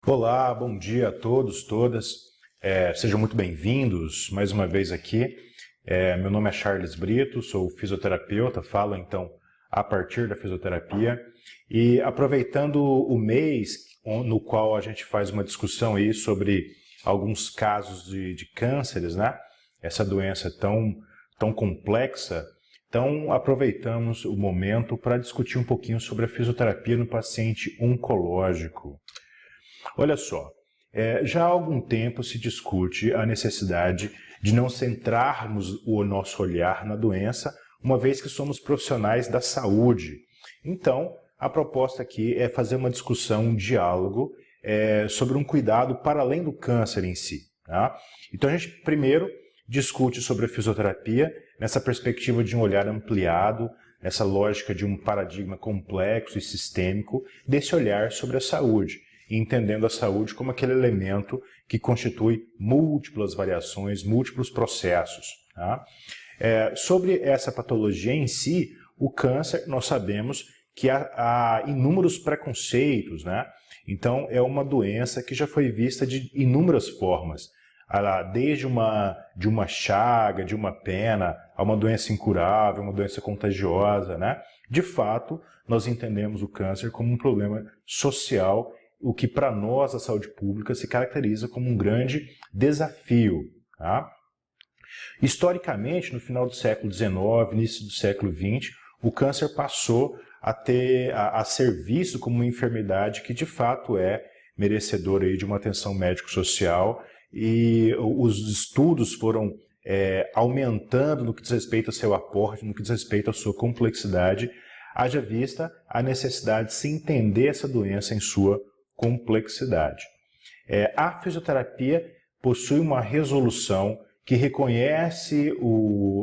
Olá, bom dia a todos, todas. Sejam muito bem-vindos mais uma vez aqui. Meu nome é Charles Brito, sou fisioterapeuta, falo então a partir da fisioterapia. E aproveitando o mês no qual a gente faz uma discussão aí sobre alguns casos de cânceres, né? Essa doença tão complexa. Então, aproveitamos o momento para discutir um pouquinho sobre a fisioterapia no paciente oncológico. Olha só, já há algum tempo se discute a necessidade de não centrarmos o nosso olhar na doença, uma vez que somos profissionais da saúde. Então, a proposta aqui é fazer uma discussão, um diálogo sobre um cuidado para além do câncer em si. Tá? Então, a gente primeiro discute sobre a fisioterapia nessa perspectiva de um olhar ampliado, nessa lógica de um paradigma complexo e sistêmico desse olhar sobre a saúde, entendendo a saúde como aquele elemento que constitui múltiplas variações, múltiplos processos. Tá? Sobre essa patologia em si, o câncer, nós sabemos que há inúmeros preconceitos, né? Então, é uma doença que já foi vista de inúmeras formas, desde de uma chaga, de uma pena, a uma doença incurável, uma doença contagiosa, né? De fato, nós entendemos o câncer como um problema social, o que para nós, a saúde pública, se caracteriza como um grande desafio. Tá? Historicamente, no final do século XIX, início do século XX, o câncer passou a ser visto como uma enfermidade que de fato é merecedora aí de uma atenção médico-social, e os estudos foram aumentando no que diz respeito ao seu aporte, no que diz respeito à sua complexidade, haja vista a necessidade de se entender essa doença em sua complexidade. A fisioterapia possui uma resolução que reconhece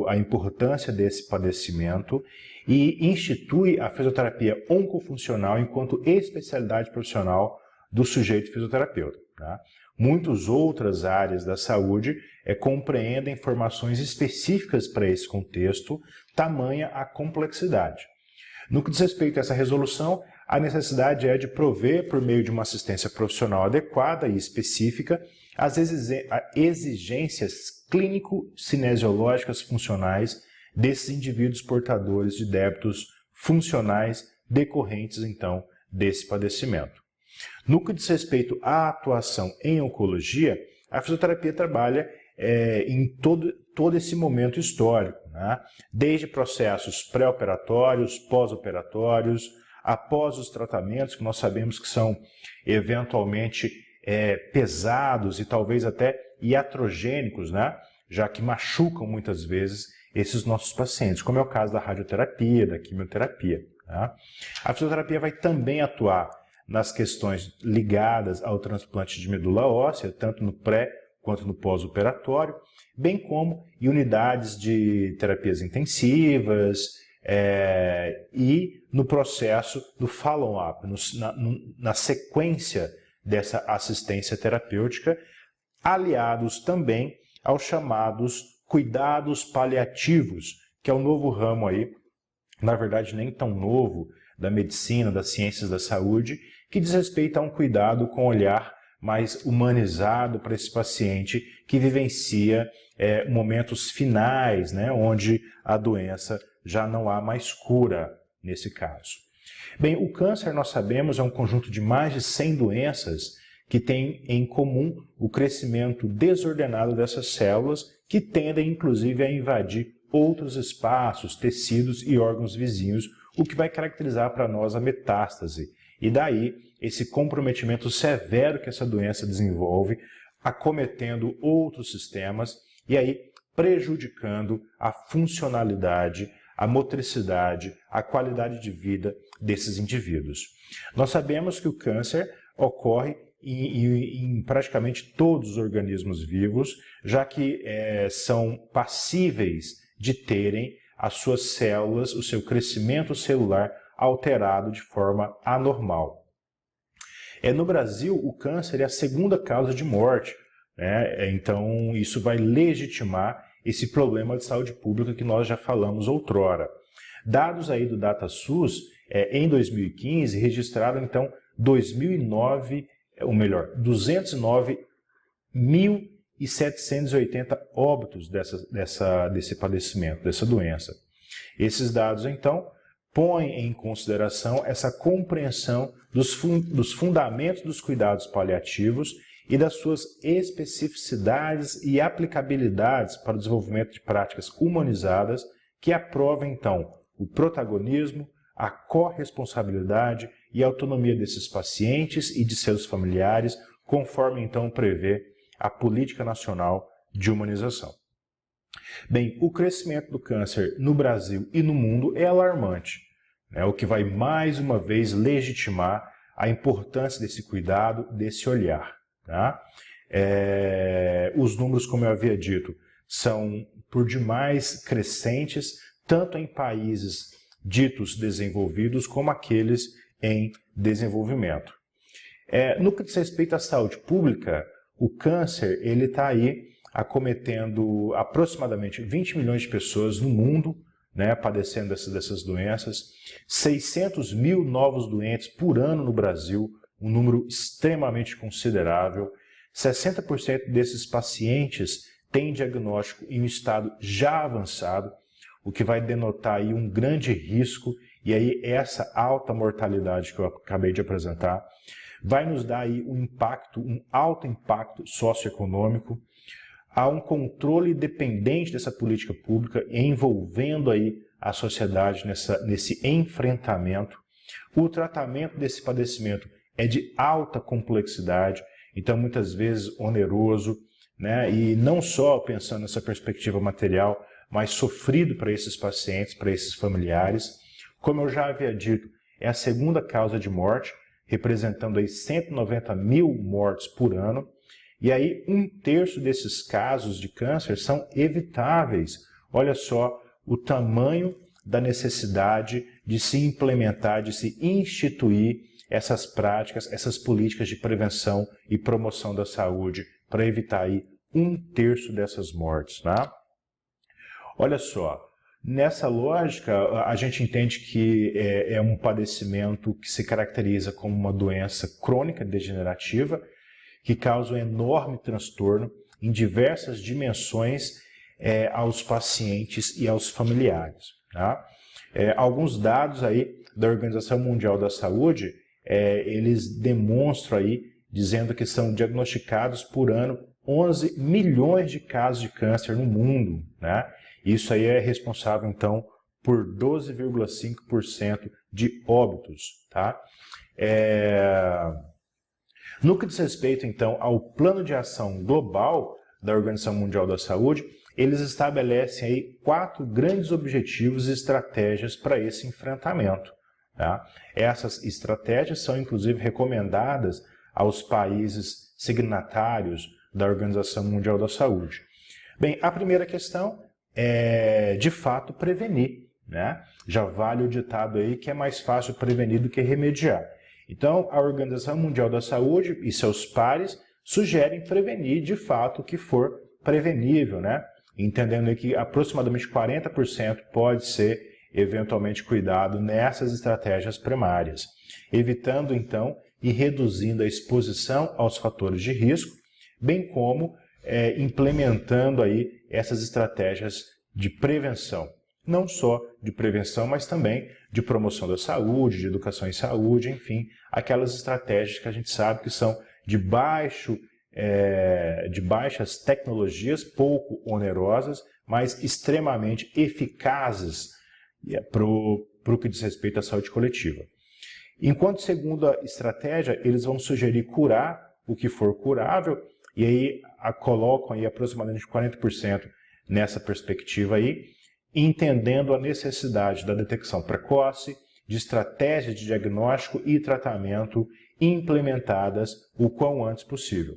a importância desse padecimento e institui a fisioterapia oncofuncional enquanto especialidade profissional do sujeito fisioterapeuta. Tá? Muitas outras áreas da saúde compreendem formações específicas para esse contexto, tamanha a complexidade. No que diz respeito a essa resolução, a necessidade é de prover, por meio de uma assistência profissional adequada e específica, as exigências clínico-cinesiológicas funcionais desses indivíduos portadores de débitos funcionais decorrentes, então, desse padecimento. No que diz respeito à atuação em oncologia, a fisioterapia trabalha em todo esse momento histórico, né? Desde processos pré-operatórios, pós-operatórios, após os tratamentos, que nós sabemos que são eventualmente pesados e talvez até iatrogênicos, né? Já que machucam muitas vezes esses nossos pacientes, como é o caso da radioterapia, da quimioterapia. Tá? A fisioterapia vai também atuar nas questões ligadas ao transplante de medula óssea, tanto no pré quanto no pós-operatório, bem como em unidades de terapias intensivas e no processo do follow-up, na sequência dessa assistência terapêutica, aliados também aos chamados cuidados paliativos, que é um novo ramo aí, na verdade nem tão novo, da medicina, das ciências da saúde, que diz respeito a um cuidado com olhar mais humanizado para esse paciente que vivencia momentos finais, né, onde a doença já não há mais cura nesse caso. Bem, o câncer, nós sabemos, é um conjunto de mais de 100 doenças que têm em comum o crescimento desordenado dessas células, que tendem, inclusive, a invadir outros espaços, tecidos e órgãos vizinhos, o que vai caracterizar para nós a metástase. E daí, esse comprometimento severo que essa doença desenvolve, acometendo outros sistemas e aí prejudicando a funcionalidade, a motricidade, a qualidade de vida desses indivíduos. Nós sabemos que o câncer ocorre em praticamente todos os organismos vivos, já que são passíveis de terem as suas células, o seu crescimento celular alterado de forma anormal. No Brasil, o câncer é a segunda causa de morte, né? Então, isso vai legitimar esse problema de saúde pública que nós já falamos outrora. Dados aí do DataSUS, em 2015, registraram, então, 2.009 ou melhor, 209.780 óbitos desse padecimento, dessa doença. Esses dados, então, põem em consideração essa compreensão dos fundamentos dos cuidados paliativos e das suas especificidades e aplicabilidades para o desenvolvimento de práticas humanizadas que aprovem, então, o protagonismo, a corresponsabilidade e a autonomia desses pacientes e de seus familiares, conforme, então, prevê a Política Nacional de Humanização. Bem, o crescimento do câncer no Brasil e no mundo é alarmante, né? O que vai mais uma vez legitimar a importância desse cuidado, desse olhar. Tá? Os números, como eu havia dito, são por demais crescentes, tanto em países ditos desenvolvidos como aqueles em desenvolvimento. No que diz respeito à saúde pública, o câncer está aí acometendo aproximadamente 20 milhões de pessoas no mundo, né, padecendo dessas doenças, 600 mil novos doentes por ano no Brasil, um número extremamente considerável. 60% desses pacientes têm diagnóstico em um estado já avançado, o que vai denotar aí um grande risco, e aí essa alta mortalidade que eu acabei de apresentar vai nos dar aí um alto impacto socioeconômico. Há um controle dependente dessa política pública envolvendo aí a sociedade nesse enfrentamento. O tratamento desse padecimento é de alta complexidade, então muitas vezes oneroso, né? E não só pensando nessa perspectiva material, mas sofrido para esses pacientes, para esses familiares. Como eu já havia dito, é a segunda causa de morte, representando aí 190 mil mortes por ano. E aí 1/3 desses casos de câncer são evitáveis. Olha só o tamanho da necessidade de se implementar, de se instituir essas práticas, essas políticas de prevenção e promoção da saúde para evitar aí 1/3 dessas mortes, tá? Olha só, nessa lógica a gente entende que é um padecimento que se caracteriza como uma doença crônica degenerativa que causa um enorme transtorno em diversas dimensões aos pacientes e aos familiares, tá? Alguns dados aí da Organização Mundial da Saúde, eles demonstram aí, dizendo que são diagnosticados por ano 11 milhões de casos de câncer no mundo, né? Isso aí é responsável, então, por 12,5% de óbitos, tá? No que diz respeito, então, ao Plano de Ação Global da Organização Mundial da Saúde, eles estabelecem aí 4 grandes objetivos e estratégias para esse enfrentamento, tá? Essas estratégias são, inclusive, recomendadas aos países signatários da Organização Mundial da Saúde. Bem, a primeira questão é, de fato, prevenir, né? Já vale o ditado aí que é mais fácil prevenir do que remediar. Então, a Organização Mundial da Saúde e seus pares sugerem prevenir, de fato, o que for prevenível, né? Entendendo que aproximadamente 40% pode ser eventualmente cuidado nessas estratégias primárias, evitando, então, e reduzindo a exposição aos fatores de risco, bem como implementando aí essas estratégias de prevenção. Não só de prevenção, mas também de promoção da saúde, de educação em saúde, enfim, aquelas estratégias que a gente sabe que são de baixas tecnologias, pouco onerosas, mas extremamente eficazes para o que diz respeito à saúde coletiva. Enquanto, segunda estratégia, eles vão sugerir curar o que for curável, e aí colocam aí aproximadamente 40% nessa perspectiva aí, entendendo a necessidade da detecção precoce, de estratégias de diagnóstico e tratamento implementadas o quão antes possível.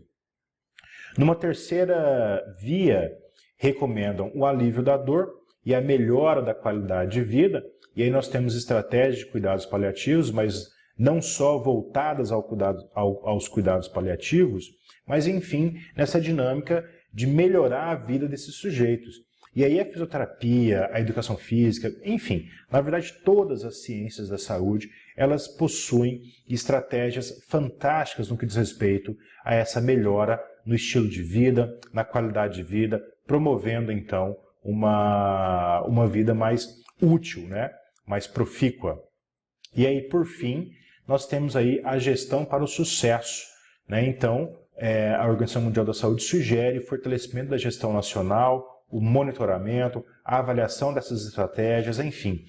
Numa terceira via, recomendam o alívio da dor e a melhora da qualidade de vida, e aí nós temos estratégias de cuidados paliativos, mas não só voltadas aos cuidados paliativos, mas enfim, nessa dinâmica de melhorar a vida desses sujeitos. E aí a fisioterapia, a educação física, enfim, na verdade todas as ciências da saúde, elas possuem estratégias fantásticas no que diz respeito a essa melhora no estilo de vida, na qualidade de vida, promovendo então uma vida mais útil, né? Mais profícua. E aí, por fim, nós temos aí a gestão para o sucesso, né? Então, a Organização Mundial da Saúde sugere o fortalecimento da gestão nacional, o monitoramento, a avaliação dessas estratégias, enfim,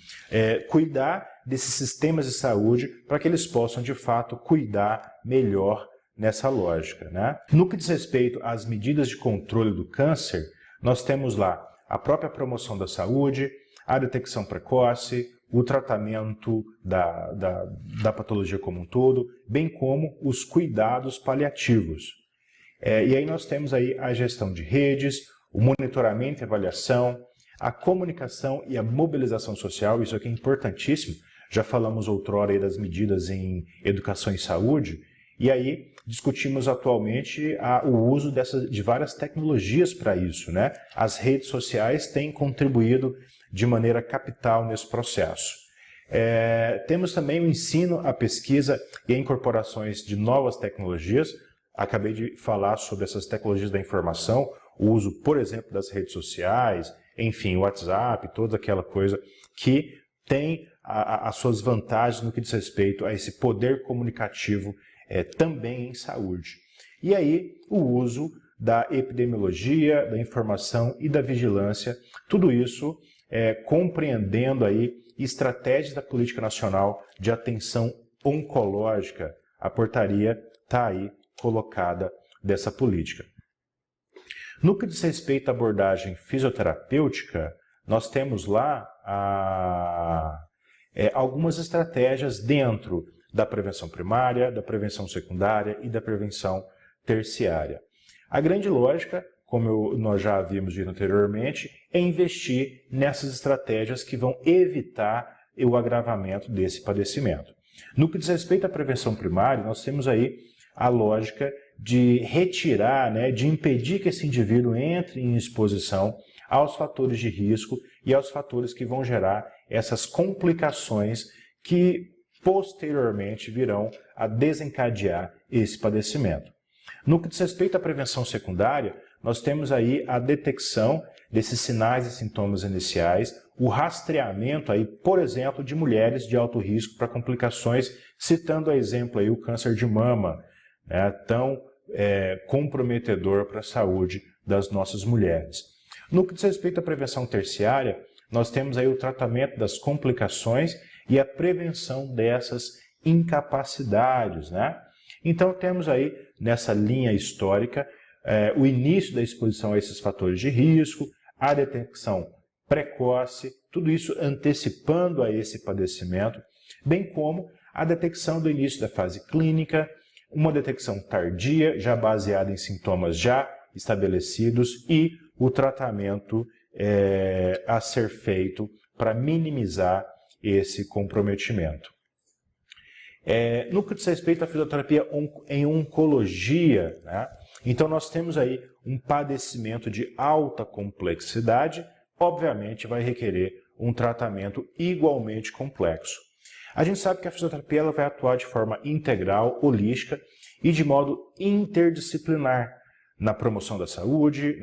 cuidar desses sistemas de saúde para que eles possam, de fato, cuidar melhor nessa lógica, né? No que diz respeito às medidas de controle do câncer, nós temos lá a própria promoção da saúde, a detecção precoce, o tratamento da patologia como um todo, bem como os cuidados paliativos. E aí nós temos aí a gestão de redes, o monitoramento e avaliação, a comunicação e a mobilização social, isso aqui é importantíssimo, já falamos outrora aí das medidas em educação e saúde, e aí discutimos atualmente o uso de várias tecnologias para isso, né? As redes sociais têm contribuído de maneira capital nesse processo. Temos também o ensino, a pesquisa e a incorporações de novas tecnologias. Acabei de falar sobre essas tecnologias da informação, o uso, por exemplo, das redes sociais, enfim, o WhatsApp, toda aquela coisa que tem as suas vantagens no que diz respeito a esse poder comunicativo também em saúde. E aí, o uso da epidemiologia, da informação e da vigilância, tudo isso compreendendo aí estratégias da política nacional de atenção oncológica. A portaria está aí colocada dessa política. No que diz respeito à abordagem fisioterapêutica, nós temos lá algumas estratégias dentro da prevenção primária, da prevenção secundária e da prevenção terciária. A grande lógica, como nós já havíamos dito anteriormente, é investir nessas estratégias que vão evitar o agravamento desse padecimento. No que diz respeito à prevenção primária, nós temos aí a lógica de retirar, de impedir que esse indivíduo entre em exposição aos fatores de risco e aos fatores que vão gerar essas complicações que posteriormente virão a desencadear esse padecimento. No que diz respeito à prevenção secundária, nós temos aí a detecção desses sinais e sintomas iniciais, o rastreamento aí, por exemplo, de mulheres de alto risco para complicações, citando a exemplo aí o câncer de mama, tão comprometedor para a saúde das nossas mulheres. No que diz respeito à prevenção terciária, nós temos aí o tratamento das complicações e a prevenção dessas incapacidades, Então temos aí nessa linha histórica o início da exposição a esses fatores de risco, a detecção precoce, tudo isso antecipando a esse padecimento, bem como a detecção do início da fase clínica, uma detecção tardia, já baseada em sintomas já estabelecidos e o tratamento a ser feito para minimizar esse comprometimento. No que diz respeito à fisioterapia em oncologia, então nós temos aí um padecimento de alta complexidade, obviamente vai requerer um tratamento igualmente complexo. A gente sabe que a fisioterapia ela vai atuar de forma integral, holística e de modo interdisciplinar na promoção da saúde,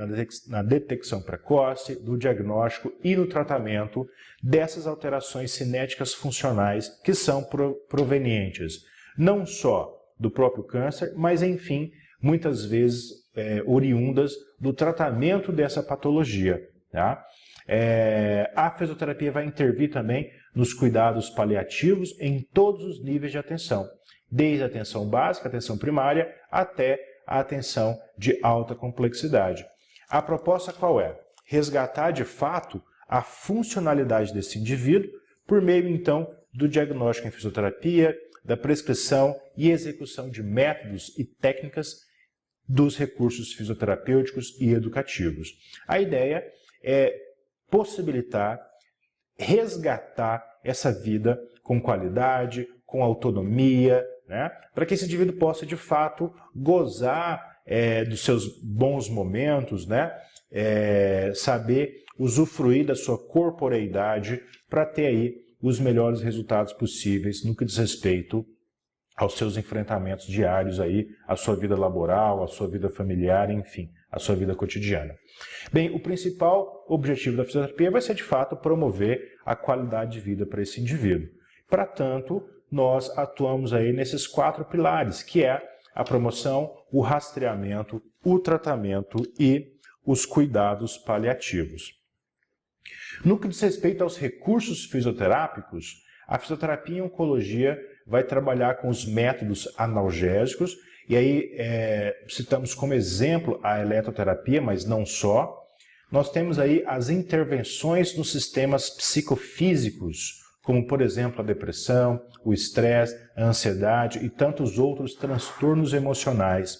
na detecção precoce, do diagnóstico e no tratamento dessas alterações cinéticas funcionais que são provenientes não só do próprio câncer, mas, enfim, muitas vezes oriundas do tratamento dessa patologia. A fisioterapia vai intervir também nos cuidados paliativos em todos os níveis de atenção, desde a atenção básica, a atenção primária, até a atenção de alta complexidade. A proposta qual é? Resgatar de fato a funcionalidade desse indivíduo por meio então do diagnóstico em fisioterapia, da prescrição e execução de métodos e técnicas dos recursos fisioterapêuticos e educativos. A ideia é possibilitar, resgatar essa vida com qualidade, com autonomia, para que esse indivíduo possa, de fato, gozar dos seus bons momentos, saber usufruir da sua corporeidade para ter aí os melhores resultados possíveis no que diz respeito aos seus enfrentamentos diários aí, à sua vida laboral, à sua vida familiar, enfim, à sua vida cotidiana. Bem, o principal objetivo da fisioterapia vai ser, de fato, promover a qualidade de vida para esse indivíduo. Para tanto, nós atuamos aí nesses 4 pilares, que é a promoção, o rastreamento, o tratamento e os cuidados paliativos. No que diz respeito aos recursos fisioterápicos, a fisioterapia em oncologia vai trabalhar com os métodos analgésicos, e aí citamos como exemplo a eletroterapia, mas não só. Nós temos aí as intervenções nos sistemas psicofísicos, como por exemplo a depressão, o estresse, a ansiedade e tantos outros transtornos emocionais.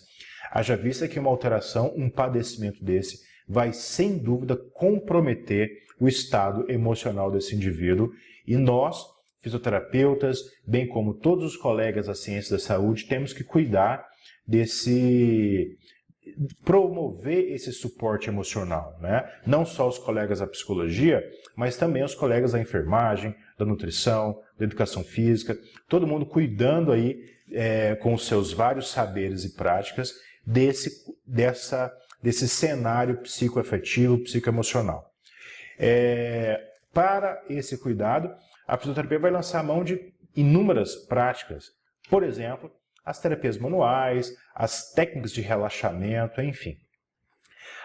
Haja vista que uma alteração, um padecimento desse, vai sem dúvida comprometer o estado emocional desse indivíduo, e nós, fisioterapeutas, bem como todos os colegas da ciência da saúde, temos que cuidar promover esse suporte emocional, né? Não só os colegas da psicologia, mas também os colegas da enfermagem, da nutrição, da educação física, todo mundo cuidando aí com os seus vários saberes e práticas desse cenário psicoafetivo, psicoemocional. Para esse cuidado, a fisioterapia vai lançar a mão de inúmeras práticas, por exemplo, as terapias manuais, as técnicas de relaxamento, enfim.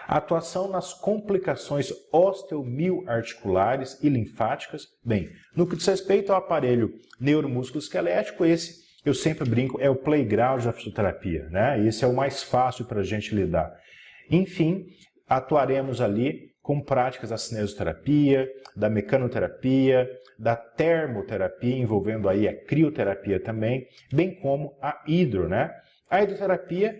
A atuação nas complicações osteomioarticulares e linfáticas, bem, no que diz respeito ao aparelho neuromusculoesquelético, esse, eu sempre brinco, é o playground da fisioterapia, né? Esse é o mais fácil para a gente lidar. Enfim, atuaremos ali com práticas da cinesioterapia, da mecanoterapia, da termoterapia, envolvendo aí a crioterapia também, bem como a hidro, né? A hidroterapia,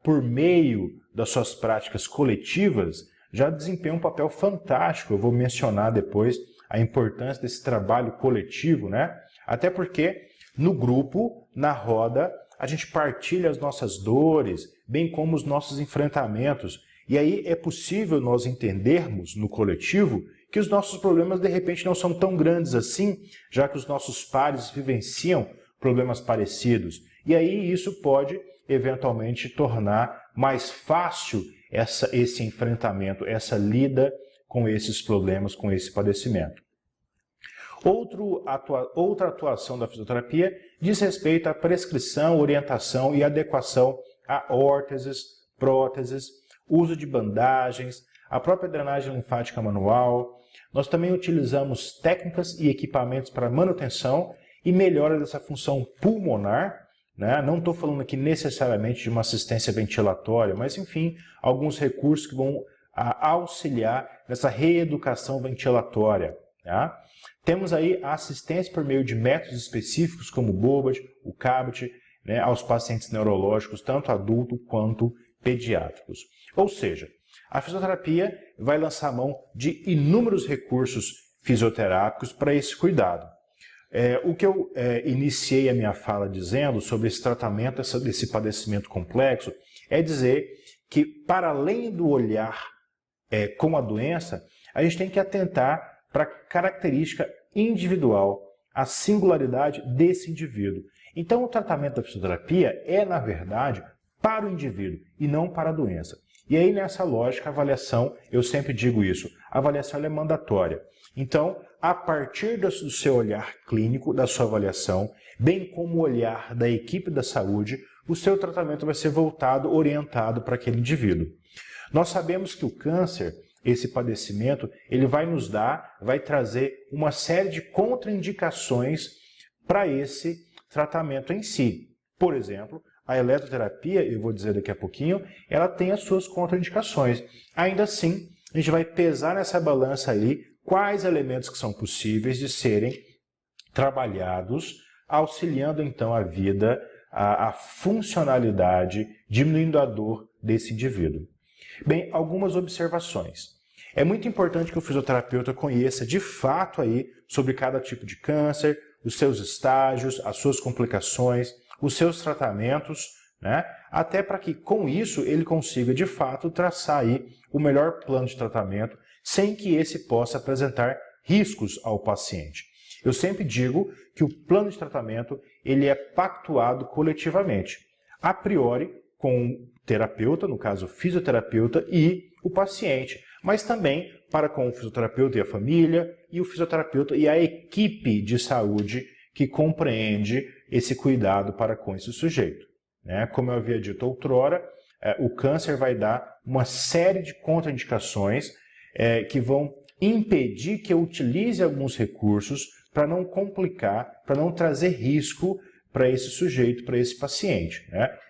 por meio das suas práticas coletivas, já desempenha um papel fantástico. Eu vou mencionar depois a importância desse trabalho coletivo, né? Até porque no grupo, na roda, a gente partilha as nossas dores, bem como os nossos enfrentamentos. E aí é possível nós entendermos no coletivo que os nossos problemas de repente não são tão grandes assim, já que os nossos pares vivenciam problemas parecidos. E aí isso pode eventualmente tornar mais fácil esse enfrentamento, essa lida com esses problemas, com esse padecimento. Outra atuação da fisioterapia diz respeito à prescrição, orientação e adequação a órteses, próteses, uso de bandagens, a própria drenagem linfática manual. Nós também utilizamos técnicas e equipamentos para manutenção e melhora dessa função pulmonar, né? Não estou falando aqui necessariamente de uma assistência ventilatória, mas enfim, alguns recursos que vão auxiliar nessa reeducação ventilatória. Tá? Temos aí a assistência por meio de métodos específicos como o Bobat, o Cabot, né, aos pacientes neurológicos, tanto adultos quanto pediátricos. Ou seja, a fisioterapia vai lançar a mão de inúmeros recursos fisioterápicos para esse cuidado. O que eu iniciei a minha fala dizendo sobre esse tratamento desse padecimento complexo é dizer que, para além do olhar com a doença, a gente tem que atentar para a característica individual, a singularidade desse indivíduo. Então, o tratamento da fisioterapia é, na verdade, para o indivíduo e não para a doença. E aí, nessa lógica, a avaliação, eu sempre digo isso, a avaliação é mandatória. Então, a partir do seu olhar clínico, da sua avaliação, bem como o olhar da equipe da saúde, o seu tratamento vai ser voltado, orientado para aquele indivíduo. Nós sabemos que o câncer, esse padecimento, ele vai trazer uma série de contraindicações para esse tratamento em si. Por exemplo, a eletroterapia, eu vou dizer daqui a pouquinho, ela tem as suas contraindicações. Ainda assim, a gente vai pesar nessa balança aí quais elementos que são possíveis de serem trabalhados, auxiliando então a vida, a funcionalidade, diminuindo a dor desse indivíduo. Bem, algumas observações. É muito importante que o fisioterapeuta conheça de fato aí sobre cada tipo de câncer, os seus estágios, as suas complicações, os seus tratamentos, né? Até para que com isso ele consiga de fato traçar aí o melhor plano de tratamento sem que esse possa apresentar riscos ao paciente. Eu sempre digo que o plano de tratamento ele é pactuado coletivamente, a priori com o terapeuta, no caso o fisioterapeuta e o paciente, mas também para com o fisioterapeuta e a família, e o fisioterapeuta e a equipe de saúde que compreende esse cuidado para com esse sujeito. Como eu havia dito outrora, o câncer vai dar uma série de contraindicações que vão impedir que eu utilize alguns recursos para não complicar, para não trazer risco para esse sujeito, para esse paciente.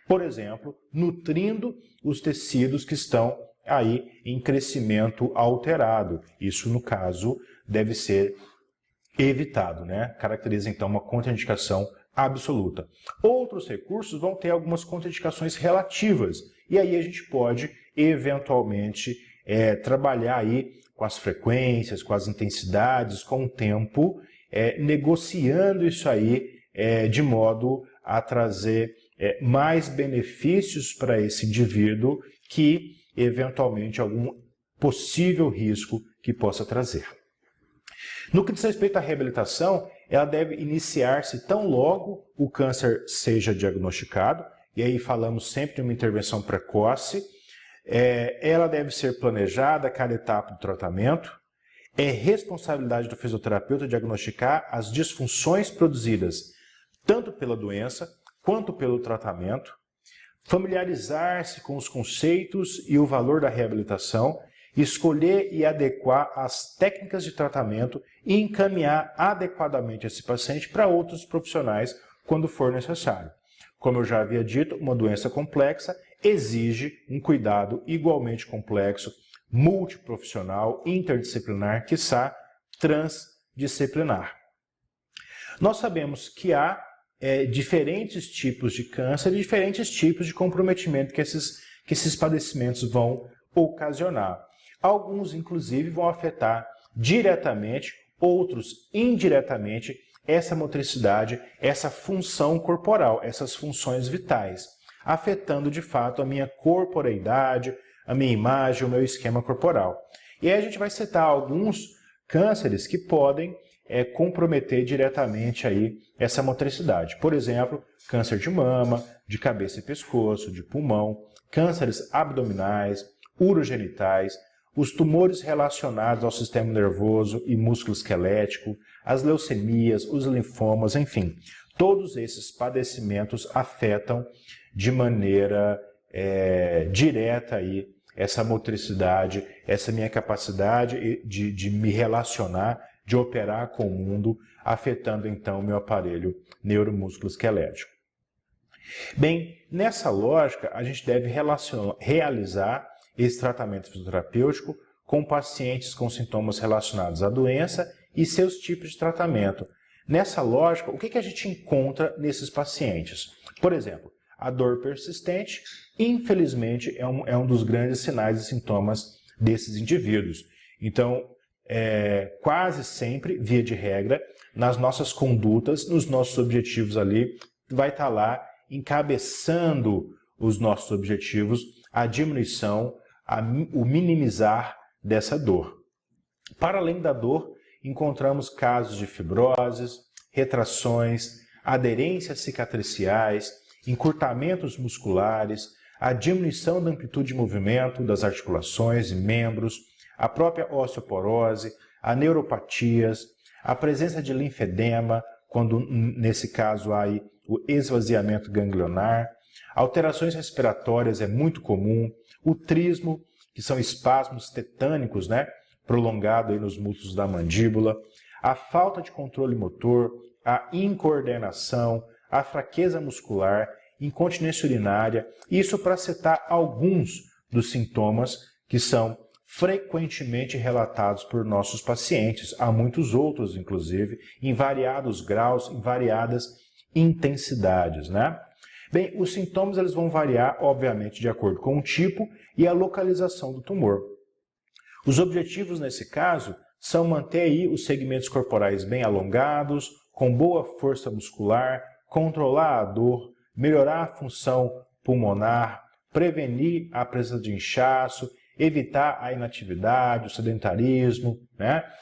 Por exemplo, nutrindo os tecidos que estão aí em crescimento alterado. Isso, no caso, deve ser evitado, Caracteriza, então, uma contraindicação absoluta. Outros recursos vão ter algumas contraindicações relativas, e aí a gente pode, eventualmente, trabalhar aí com as frequências, com as intensidades, com o tempo, negociando isso aí de modo a trazer mais benefícios para esse indivíduo que, eventualmente, algum possível risco que possa trazer. No que diz respeito à reabilitação, ela deve iniciar-se tão logo o câncer seja diagnosticado, e aí falamos sempre de uma intervenção precoce. Ela deve ser planejada a cada etapa do tratamento. É responsabilidade do fisioterapeuta diagnosticar as disfunções produzidas tanto pela doença quanto pelo tratamento, familiarizar-se com os conceitos e o valor da reabilitação, escolher e adequar as técnicas de tratamento e encaminhar adequadamente esse paciente para outros profissionais quando for necessário. Como eu já havia dito, uma doença complexa exige um cuidado igualmente complexo, multiprofissional, interdisciplinar, quiçá transdisciplinar. Nós sabemos que há diferentes tipos de câncer e diferentes tipos de comprometimento que esses padecimentos vão ocasionar. Alguns, inclusive, vão afetar diretamente, outros indiretamente, essa motricidade, essa função corporal, essas funções vitais, afetando de fato a minha corporeidade, a minha imagem, o meu esquema corporal. E aí a gente vai citar alguns cânceres que podem comprometer diretamente aí essa motricidade. Por exemplo, câncer de mama, de cabeça e pescoço, de pulmão, cânceres abdominais, urogenitais, os tumores relacionados ao sistema nervoso e músculo-esquelético, as leucemias, os linfomas, enfim. Todos esses padecimentos afetam de maneira direta aí essa motricidade, essa minha capacidade de me relacionar, de operar com o mundo, afetando então o meu aparelho neuromusculoesquelético. Bem, nessa lógica, a gente deve realizar esse tratamento fisioterapêutico com pacientes com sintomas relacionados à doença e seus tipos de tratamento. Nessa lógica, o que a gente encontra nesses pacientes? Por exemplo, a dor persistente, infelizmente, é um dos grandes sinais e sintomas desses indivíduos. Então, quase sempre, via de regra, nas nossas condutas, nos nossos objetivos ali, vai estar lá encabeçando os nossos objetivos a diminuição, o minimizar dessa dor. Para além da dor, encontramos casos de fibroses, retrações, aderências cicatriciais, encurtamentos musculares, a diminuição da amplitude de movimento das articulações e membros, a própria osteoporose, a neuropatias, a presença de linfedema, quando nesse caso há aí o esvaziamento ganglionar, alterações respiratórias é muito comum, o trismo, que são espasmos tetânicos, prolongado aí nos músculos da mandíbula, a falta de controle motor, a incoordenação, a fraqueza muscular, incontinência urinária, isso para citar alguns dos sintomas que são frequentemente relatados por nossos pacientes. Há muitos outros, inclusive, em variados graus, em variadas intensidades, Bem, os sintomas eles vão variar, obviamente, de acordo com o tipo e a localização do tumor. Os objetivos, nesse caso, são manter aí os segmentos corporais bem alongados, com boa força muscular, controlar a dor, melhorar a função pulmonar, prevenir a presença de inchaço, evitar a inatividade, o sedentarismo,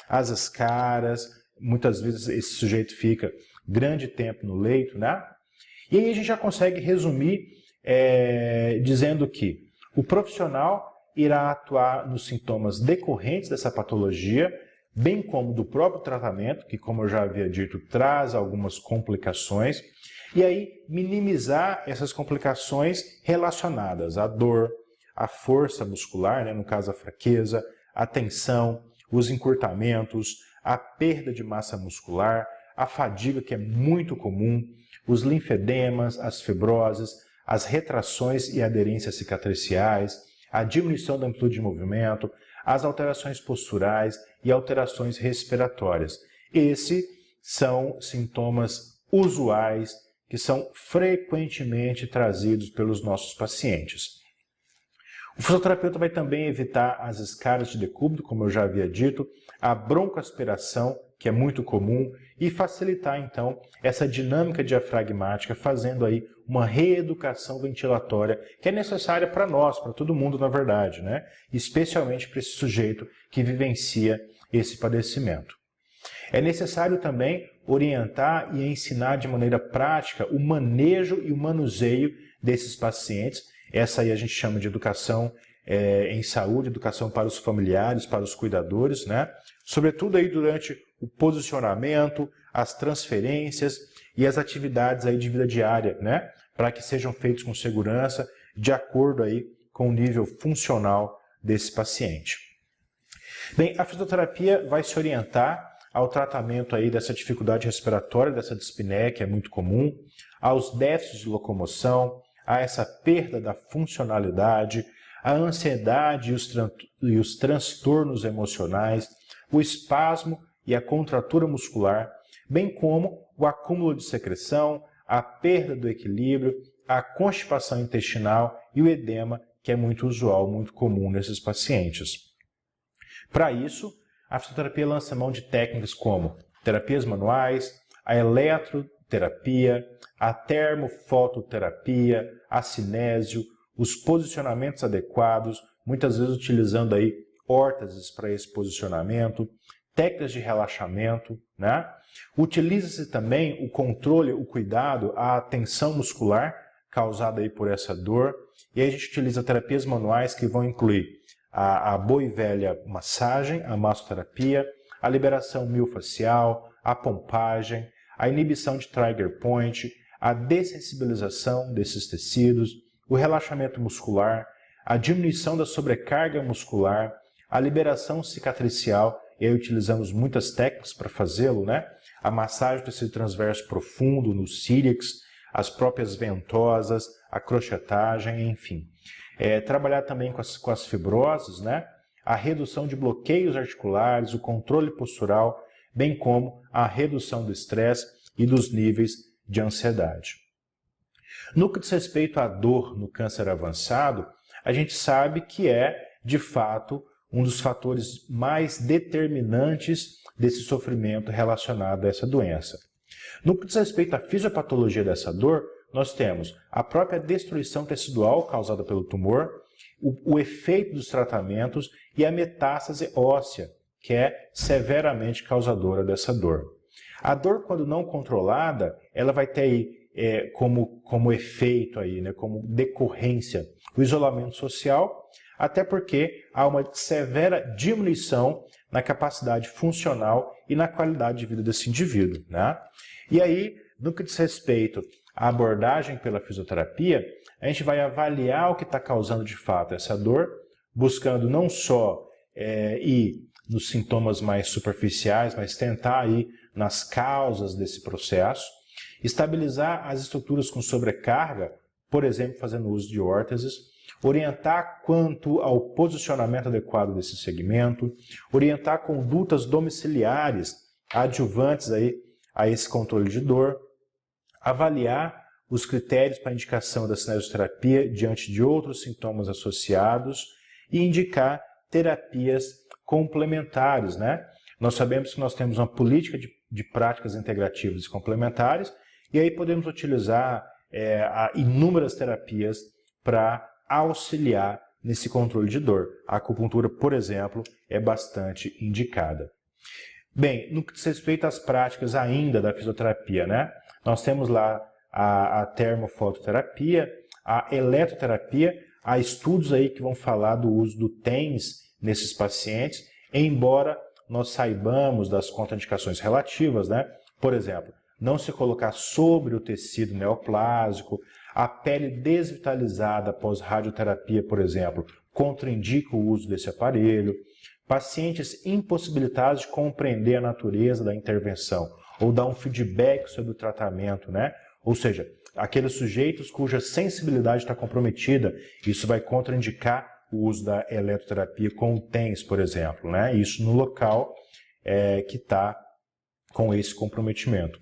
as escaras, muitas vezes esse sujeito fica grande tempo no leito, né? E aí a gente já consegue resumir dizendo que o profissional irá atuar nos sintomas decorrentes dessa patologia, bem como do próprio tratamento, que, como eu já havia dito, traz algumas complicações, e aí minimizar essas complicações relacionadas à dor, à força muscular, né, no caso a fraqueza, a tensão, os encurtamentos, a perda de massa muscular, a fadiga, que é muito comum, os linfedemas, as fibroses, as retrações e aderências cicatriciais, a diminuição da amplitude de movimento, as alterações posturais e alterações respiratórias. Esses são sintomas usuais que são frequentemente trazidos pelos nossos pacientes. O fisioterapeuta vai também evitar as escaras de decúbito, como eu já havia dito, a broncoaspiração, que é muito comum, e facilitar, então, essa dinâmica diafragmática, fazendo aí uma reeducação ventilatória, que é necessária para nós, para todo mundo, na verdade, né? Especialmente para esse sujeito que vivencia esse padecimento. É necessário também orientar e ensinar de maneira prática o manejo e o manuseio desses pacientes. Essa aí a gente chama de educação em saúde, educação para os familiares, para os cuidadores, né? Sobretudo aí durante o posicionamento, as transferências e as atividades aí de vida diária, né? Para que sejam feitos com segurança, de acordo aí com o nível funcional desse paciente. Bem, a fisioterapia vai se orientar ao tratamento aí dessa dificuldade respiratória, dessa dispneia, que é muito comum, aos déficits de locomoção, a essa perda da funcionalidade, a ansiedade e os transtornos emocionais, o espasmo e a contratura muscular, bem como o acúmulo de secreção, a perda do equilíbrio, a constipação intestinal e o edema, que é muito usual, muito comum nesses pacientes. Para isso, a fisioterapia lança mão de técnicas como terapias manuais, a eletroterapia, a termofototerapia, a cinésio, os posicionamentos adequados, muitas vezes utilizando aí órteses para esse posicionamento, técnicas de relaxamento, né? Utiliza-se também o controle, o cuidado, a tensão muscular causada aí por essa dor. E aí a gente utiliza terapias manuais que vão incluir a boa e velha massagem, a massoterapia, a liberação miofascial, a pompagem, a inibição de trigger point, a dessensibilização desses tecidos, o relaxamento muscular, a diminuição da sobrecarga muscular, a liberação cicatricial, e aí utilizamos muitas técnicas para fazê-lo, né? A massagem do tecido transverso profundo, no sílex, as próprias ventosas, a crochetagem, enfim. Trabalhar também com as fibroses, né? A redução de bloqueios articulares, o controle postural, bem como a redução do estresse e dos níveis de ansiedade. No que diz respeito à dor no câncer avançado, a gente sabe que é, de fato, um dos fatores mais determinantes desse sofrimento relacionado a essa doença. No que diz respeito à fisiopatologia dessa dor, nós temos a própria destruição tecidual causada pelo tumor, o efeito dos tratamentos e a metástase óssea, que é severamente causadora dessa dor. A dor, quando não controlada, ela vai ter aí como efeito, aí, né, como decorrência, o isolamento social, até porque há uma severa diminuição na capacidade funcional e na qualidade de vida desse indivíduo, né? E aí, no que diz respeito à abordagem pela fisioterapia, a gente vai avaliar o que está causando de fato essa dor, buscando não só ir nos sintomas mais superficiais, mas tentar ir nas causas desse processo, estabilizar as estruturas com sobrecarga, por exemplo, fazendo uso de órteses, orientar quanto ao posicionamento adequado desse segmento, orientar condutas domiciliares adjuvantes aí a esse controle de dor, avaliar os critérios para indicação da cinesioterapia diante de outros sintomas associados e indicar terapias complementares, né? Nós sabemos que nós temos uma política de práticas integrativas e complementares e aí podemos utilizar inúmeras terapias para auxiliar nesse controle de dor. A acupuntura, por exemplo, é bastante indicada. Bem, no que diz respeito às práticas ainda da fisioterapia, né? Nós temos lá a termofototerapia, a eletroterapia, há estudos aí que vão falar do uso do TENS nesses pacientes, embora nós saibamos das contraindicações relativas, né? Por exemplo, não se colocar sobre o tecido neoplásico, a pele desvitalizada após radioterapia, por exemplo, contraindica o uso desse aparelho, pacientes impossibilitados de compreender a natureza da intervenção ou dar um feedback sobre o tratamento, né? Ou seja, aqueles sujeitos cuja sensibilidade está comprometida, isso vai contraindicar o uso da eletroterapia com o TENS, por exemplo, né? Isso no local que está com esse comprometimento.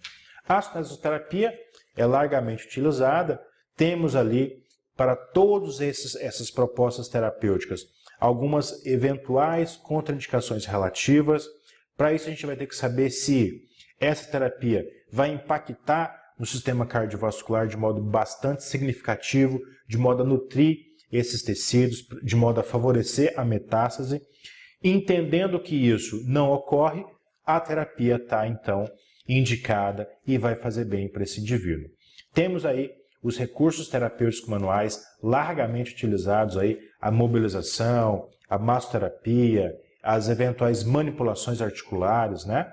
A cinesioterapia é largamente utilizada, temos ali para todas essas propostas terapêuticas algumas eventuais contraindicações relativas. Para isso a gente vai ter que saber se essa terapia vai impactar no sistema cardiovascular de modo bastante significativo, de modo a nutrir esses tecidos, de modo a favorecer a metástase. Entendendo que isso não ocorre, a terapia está então indicada e vai fazer bem para esse indivíduo. Temos aí os recursos terapêuticos manuais largamente utilizados aí, a mobilização, a massoterapia, as eventuais manipulações articulares, né?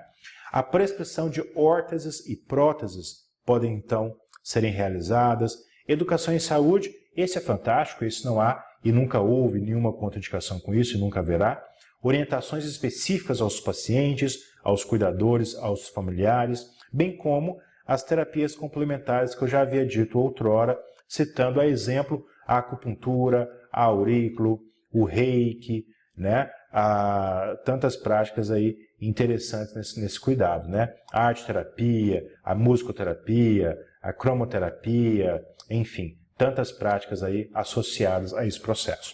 A prescrição de órteses e próteses podem então serem realizadas. Educação em saúde, esse é fantástico, esse não há e nunca houve nenhuma contraindicação com isso e nunca haverá. Orientações específicas aos pacientes, aos cuidadores, aos familiares, bem como as terapias complementares que eu já havia dito outrora, citando a exemplo a acupuntura, a aurículo, o reiki, né? Tantas práticas aí interessantes nesse cuidado, né? A arte-terapia, a musicoterapia, a cromoterapia, enfim, tantas práticas aí associadas a esse processo.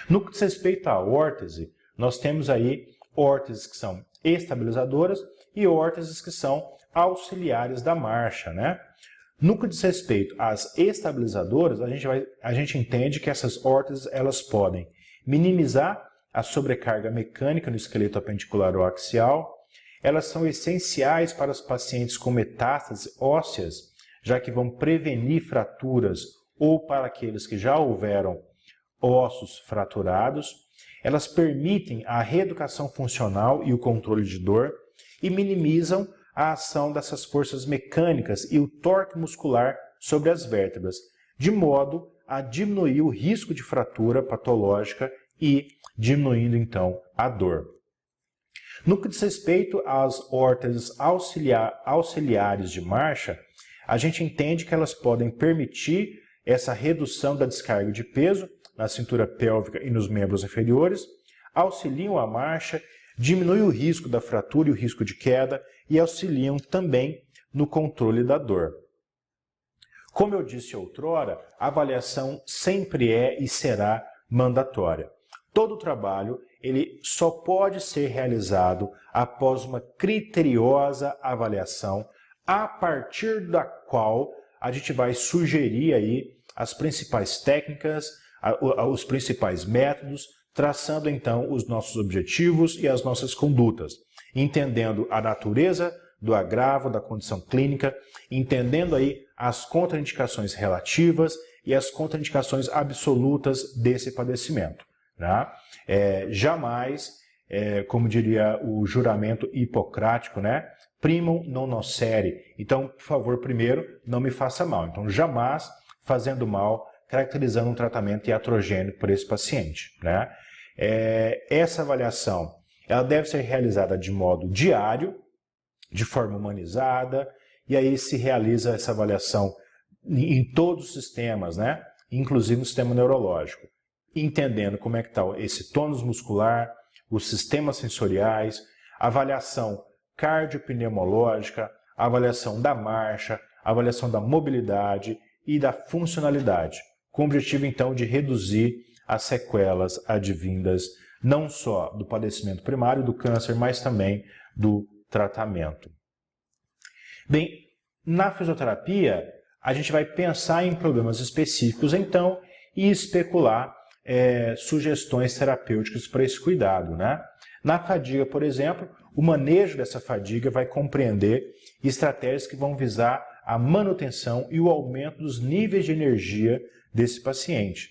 No que diz respeito à órtese, nós temos aí órteses que são estabilizadoras e órteses que são auxiliares da marcha, né? No que diz respeito às estabilizadoras, a gente entende que essas órteses elas podem minimizar a sobrecarga mecânica no esqueleto apendicular ou axial. Elas são essenciais para os pacientes com metástases ósseas, já que vão prevenir fraturas ou para aqueles que já houveram ossos fraturados. Elas permitem a reeducação funcional e o controle de dor e minimizam a ação dessas forças mecânicas e o torque muscular sobre as vértebras, de modo a diminuir o risco de fratura patológica e diminuindo então a dor. No que diz respeito às órteses auxiliares de marcha, a gente entende que elas podem permitir essa redução da descarga de peso na cintura pélvica e nos membros inferiores, auxiliam a marcha, diminuem o risco da fratura e o risco de queda e auxiliam também no controle da dor. Como eu disse outrora, a avaliação sempre é e será mandatória. Todo trabalho ele só pode ser realizado após uma criteriosa avaliação, a partir da qual a gente vai sugerir aí as principais técnicas, os principais métodos, traçando então os nossos objetivos e as nossas condutas, entendendo a natureza do agravo da condição clínica, entendendo aí as contraindicações relativas e as contraindicações absolutas desse padecimento, né? Jamais, como diria o juramento hipocrático, né? Primum non nocere. Então, por favor, primeiro, não me faça mal. Então, jamais fazendo mal, caracterizando um tratamento iatrogênico por esse paciente, né? Essa avaliação ela deve ser realizada de modo diário, de forma humanizada, e aí se realiza essa avaliação em todos os sistemas, né? Inclusive no sistema neurológico, entendendo como é que está esse tônus muscular, os sistemas sensoriais, avaliação cardiopneumológica, avaliação da marcha, avaliação da mobilidade e da funcionalidade, com o objetivo então de reduzir as sequelas advindas não só do padecimento primário do câncer, mas também do tratamento. Bem, na fisioterapia, a gente vai pensar em problemas específicos então e especular sugestões terapêuticas para esse cuidado, né? Na fadiga, por exemplo, o manejo dessa fadiga vai compreender estratégias que vão visar a manutenção e o aumento dos níveis de energia desse paciente.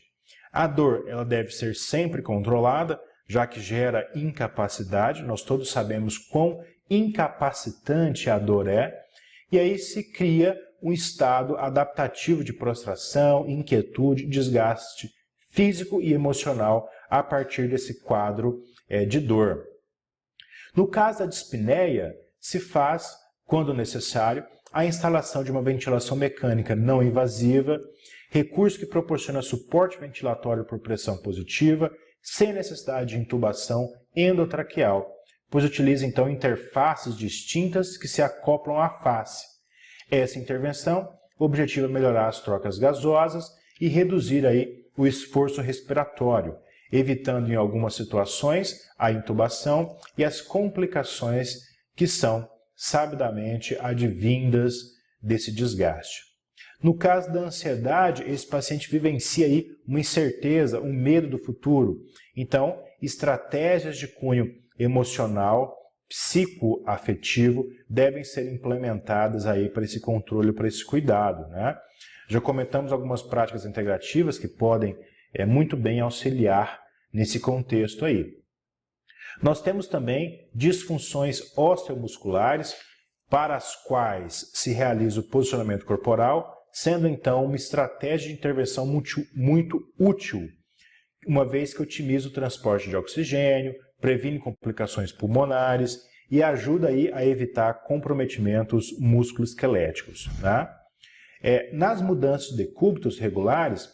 A dor ela deve ser sempre controlada, já que gera incapacidade. Nós todos sabemos quão incapacitante a dor é. E aí se cria um estado adaptativo de prostração, inquietude, desgaste físico e emocional a partir desse quadro de dor. No caso da dispneia, se faz, quando necessário, a instalação de uma ventilação mecânica não invasiva, recurso que proporciona suporte ventilatório por pressão positiva, sem necessidade de intubação endotraqueal, pois utiliza então interfaces distintas que se acoplam à face. Essa intervenção, o objetivo é melhorar as trocas gasosas e reduzir aí o esforço respiratório, evitando em algumas situações a intubação e as complicações que são sabidamente advindas desse desgaste. No caso da ansiedade, esse paciente vivencia aí uma incerteza, um medo do futuro. Então, estratégias de cunho emocional, psicoafetivo devem ser implementadas aí para esse controle, para esse cuidado, né? Já comentamos algumas práticas integrativas que podem muito bem auxiliar nesse contexto aí. Nós temos também disfunções osteomusculares, para as quais se realiza o posicionamento corporal, sendo então uma estratégia de intervenção muito útil, uma vez que otimiza o transporte de oxigênio, previne complicações pulmonares e ajuda aí a evitar comprometimentos musculoesqueléticos, né? Nas mudanças de decúbitos regulares,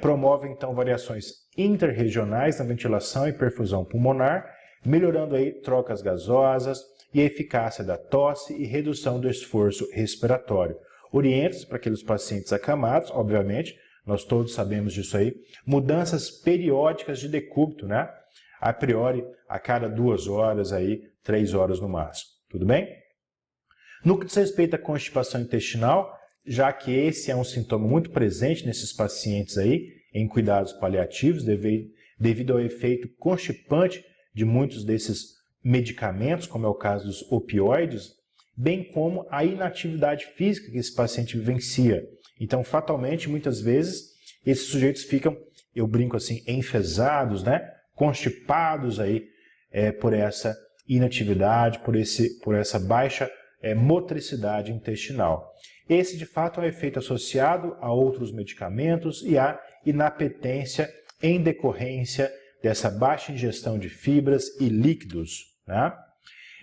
promove então variações interregionais na ventilação e perfusão pulmonar, melhorando aí trocas gasosas e a eficácia da tosse e redução do esforço respiratório. Orienta-se para aqueles pacientes acamados, obviamente, nós todos sabemos disso aí, mudanças periódicas de decúbito, né? A priori, a cada 2 horas, aí, 3 horas no máximo. Tudo bem? No que diz respeito à constipação intestinal, já que esse é um sintoma muito presente nesses pacientes aí, em cuidados paliativos, devido ao efeito constipante de muitos desses medicamentos, como é o caso dos opioides, bem como a inatividade física que esse paciente vivencia. Então, fatalmente, muitas vezes, esses sujeitos ficam, eu brinco assim, enfesados, né? Constipados aí, por essa inatividade, por essa baixa motricidade intestinal. Esse, de fato, é um efeito associado a outros medicamentos e à inapetência em decorrência dessa baixa ingestão de fibras e líquidos, né?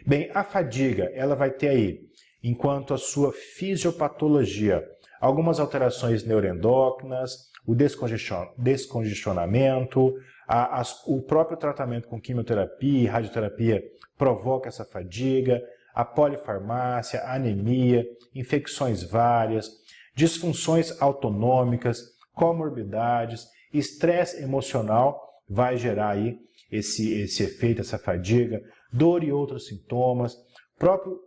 Bem, a fadiga, ela vai ter aí, enquanto a sua fisiopatologia, algumas alterações neuroendócrinas, o descongestionamento, o próprio tratamento com quimioterapia e radioterapia provoca essa fadiga, a polifarmácia, a anemia, infecções várias, disfunções autonômicas, comorbidades, estresse emocional vai gerar aí esse efeito, essa fadiga, dor e outros sintomas, próprio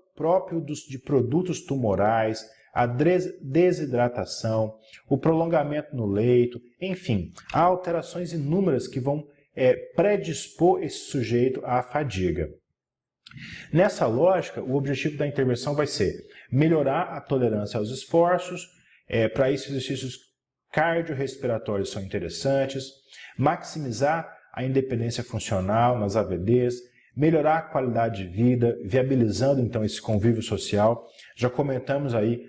de produtos tumorais, a desidratação, o prolongamento no leito, enfim, há alterações inúmeras que vão predispor esse sujeito à fadiga. Nessa lógica, o objetivo da intervenção vai ser melhorar a tolerância aos esforços, para isso exercícios cardiorrespiratórios são interessantes, maximizar a independência funcional nas AVDs, melhorar a qualidade de vida, viabilizando então esse convívio social. Já comentamos aí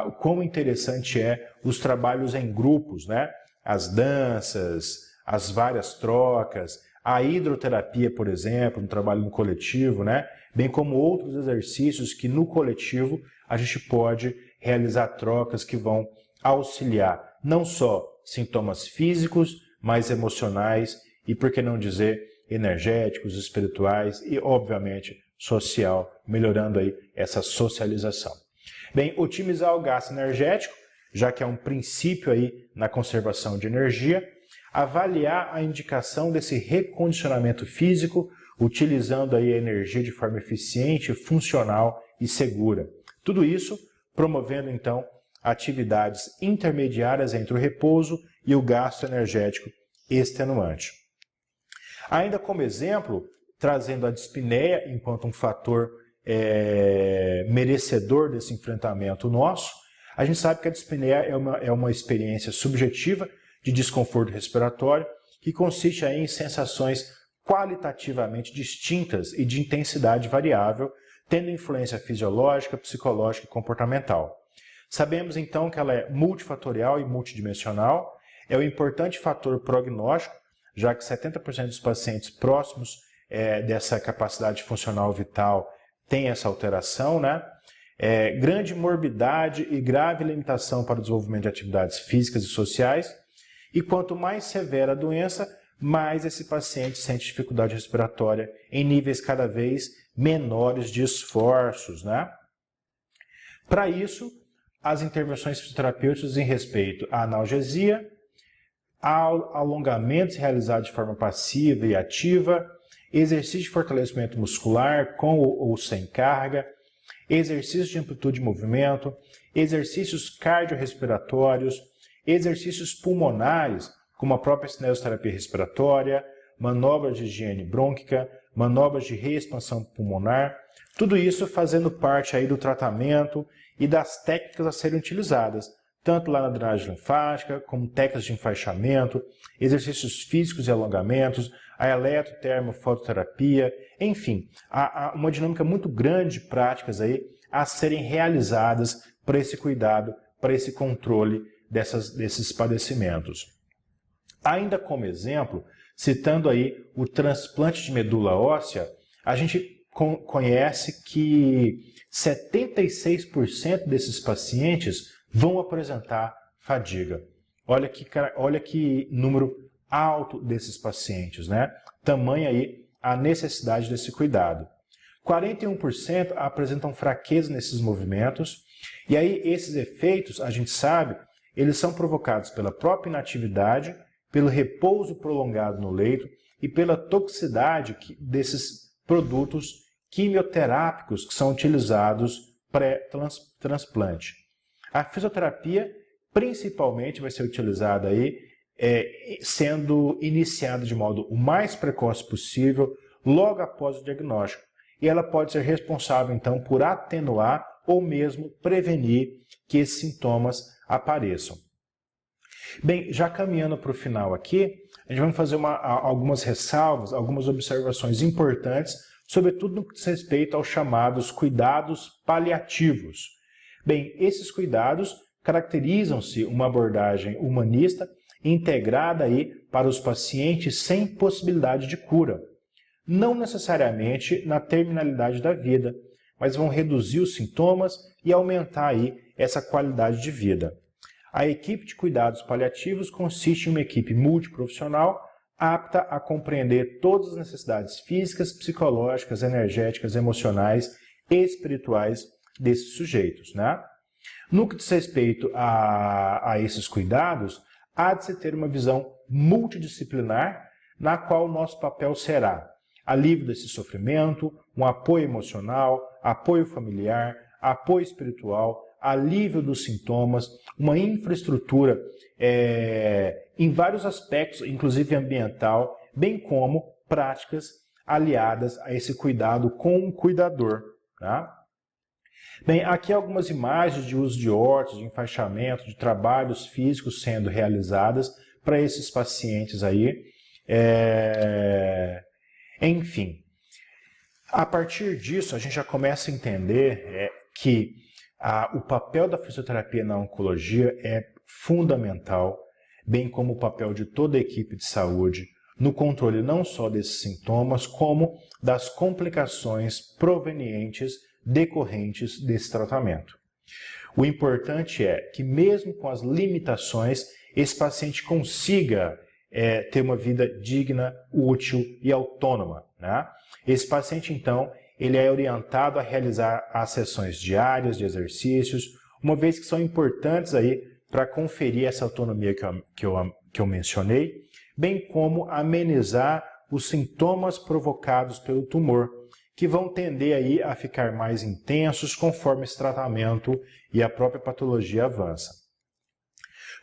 o quão interessante os trabalhos em grupos, né? As danças, as várias trocas, a hidroterapia, por exemplo, no trabalho no coletivo, né? Bem como outros exercícios que no coletivo a gente pode realizar trocas que vão auxiliar não só sintomas físicos, mas emocionais e, por que não dizer, energéticos, espirituais e, obviamente, social, melhorando aí essa socialização. Bem, otimizar o gasto energético, já que é um princípio aí na conservação de energia, avaliar a indicação desse recondicionamento físico, utilizando aí a energia de forma eficiente, funcional e segura. Tudo isso promovendo, então, atividades intermediárias entre o repouso e o gasto energético extenuante. Ainda como exemplo, trazendo a dispneia enquanto um fator merecedor desse enfrentamento nosso. A gente sabe que a dispneia é uma experiência subjetiva de desconforto respiratório que consiste aí em sensações qualitativamente distintas e de intensidade variável, tendo influência fisiológica, psicológica e comportamental. Sabemos então que ela é multifatorial e multidimensional, é um importante fator prognóstico, já que 70% dos pacientes próximos dessa capacidade funcional vital têm essa alteração, né? Grande morbidade e grave limitação para o desenvolvimento de atividades físicas e sociais, e quanto mais severa a doença, mais esse paciente sente dificuldade respiratória em níveis cada vez menores de esforços, né? Para isso, as intervenções fisioterapêuticas em respeito à analgesia, alongamentos realizados de forma passiva e ativa, exercício de fortalecimento muscular com ou sem carga, exercícios de amplitude de movimento, exercícios cardiorrespiratórios, exercícios pulmonares, como a própria cinesioterapia respiratória, manobras de higiene brônquica, manobras de reexpansão pulmonar, tudo isso fazendo parte aí do tratamento e das técnicas a serem utilizadas, tanto lá na drenagem linfática, como técnicas de enfaixamento, exercícios físicos e alongamentos, a eletrotermofototerapia, enfim, há uma dinâmica muito grande de práticas aí a serem realizadas para esse cuidado, para esse controle desses padecimentos. Ainda como exemplo, citando aí o transplante de medula óssea, a gente conhece que 76% desses pacientes vão apresentar fadiga. Olha que número alto desses pacientes, né? Tamanha aí a necessidade desse cuidado. 41% apresentam fraqueza nesses movimentos, e aí esses efeitos, a gente sabe, eles são provocados pela própria inatividade, pelo repouso prolongado no leito e pela toxicidade desses produtos quimioterápicos que são utilizados pré-transplante. A fisioterapia principalmente vai ser utilizada aí, sendo iniciada de modo o mais precoce possível, logo após o diagnóstico. E ela pode ser responsável, então, por atenuar ou mesmo prevenir que esses sintomas apareçam. Bem, já caminhando para o final aqui, a gente vai fazer algumas ressalvas, algumas observações importantes, sobretudo no que diz respeito aos chamados cuidados paliativos. Bem, esses cuidados caracterizam-se uma abordagem humanista integrada aí para os pacientes sem possibilidade de cura. Não necessariamente na terminalidade da vida, mas vão reduzir os sintomas e aumentar aí essa qualidade de vida. A equipe de cuidados paliativos consiste em uma equipe multiprofissional apta a compreender todas as necessidades físicas, psicológicas, energéticas, emocionais e espirituais desses sujeitos, né? No que diz respeito a esses cuidados, há de se ter uma visão multidisciplinar na qual o nosso papel será alívio desse sofrimento, um apoio emocional, apoio familiar, apoio espiritual, alívio dos sintomas, uma infraestrutura em vários aspectos, inclusive ambiental, bem como práticas aliadas a esse cuidado com o cuidador. Tá? Bem, aqui algumas imagens de uso de hortos, de enfaixamento, de trabalhos físicos sendo realizadas para esses pacientes aí. Enfim, a partir disso a gente já começa a entender que o papel da fisioterapia na oncologia é fundamental, bem como o papel de toda a equipe de saúde no controle não só desses sintomas, como das complicações provenientes decorrentes desse tratamento. O importante é que mesmo com as limitações, esse paciente consiga ter uma vida digna, útil e autônoma, né? Esse paciente, então, ele é orientado a realizar as sessões diárias de exercícios, uma vez que são importantes aí para conferir essa autonomia que eu mencionei, bem como amenizar os sintomas provocados pelo tumor, que vão tender aí a ficar mais intensos conforme esse tratamento e a própria patologia avança.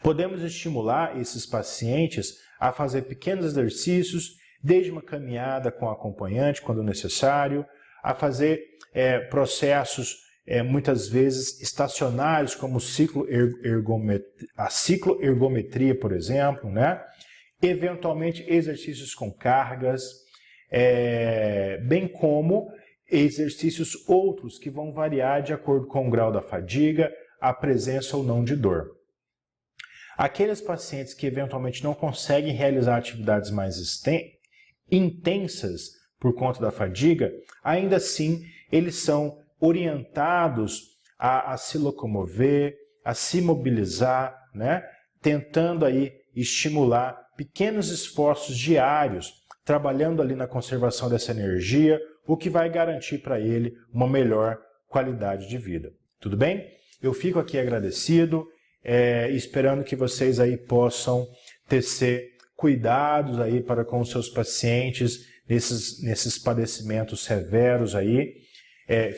Podemos estimular esses pacientes a fazer pequenos exercícios desde uma caminhada com acompanhante, quando necessário, a fazer processos muitas vezes estacionários, como a cicloergometria, por exemplo, né? Eventualmente exercícios com cargas, bem como exercícios outros que vão variar de acordo com o grau da fadiga, a presença ou não de dor. Aqueles pacientes que eventualmente não conseguem realizar atividades mais intensas por conta da fadiga, ainda assim eles são orientados a se locomover, a se mobilizar, né? Tentando aí estimular pequenos esforços diários, trabalhando ali na conservação dessa energia, o que vai garantir para ele uma melhor qualidade de vida. Tudo bem? Eu fico aqui agradecido, esperando que vocês aí possam tecer cuidados aí para com os seus pacientes nesses padecimentos severos aí.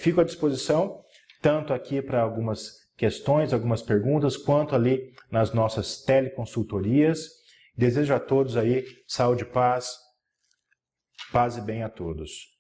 Fico à disposição, tanto aqui para algumas questões, algumas perguntas, quanto ali nas nossas teleconsultorias. Desejo a todos aí saúde e paz e bem a todos.